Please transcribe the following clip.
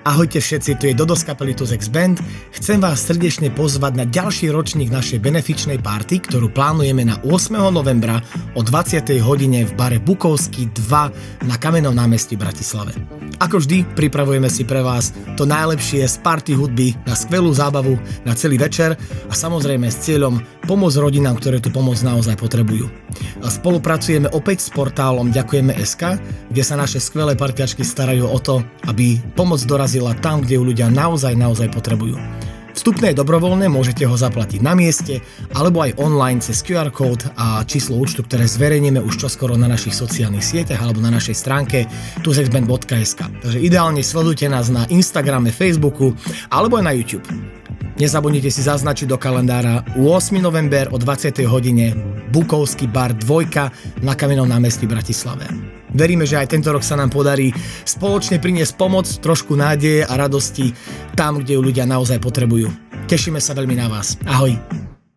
Ahojte všetci, tu je Dodo z kapely Tuzex Band. Chcem vás srdečne pozvať na ďalší ročník našej benefičnej party, ktorú plánujeme na 8. novembra o 20. hodine v bare Bukovský 2 na Kamennom námestí v Bratislave. Ako vždy, pripravujeme si pre vás to najlepšie z party hudby na skvelú zábavu na celý večer a samozrejme s cieľom pomôcť rodinám, ktoré tú pomoc naozaj potrebujú. Spolupracujeme opäť s portálom Ďakujeme.sk, kde sa naše skvelé parťačky starajú o to, aby pomoc dorazila tam, kde ju ľudia naozaj potrebujú. Vstupné je dobrovoľné, môžete ho zaplatiť na mieste alebo aj online cez QR kód a číslo účtu, ktoré zverejníme už čoskoro na našich sociálnych sieťach alebo na našej stránke tuzexband.sk. Takže ideálne sledujte nás na Instagrame, Facebooku alebo aj na YouTube. Nezabudnite si zaznačiť do kalendára 8. november o 20. hodine Bukovský bar 2 na Kamennom námestí v Bratislave. Veríme, že aj tento rok sa nám podarí spoločne priniesť pomoc, trošku nádeje a radosti tam, kde ju ľudia naozaj potrebujú. Tešíme sa veľmi na vás. Ahoj!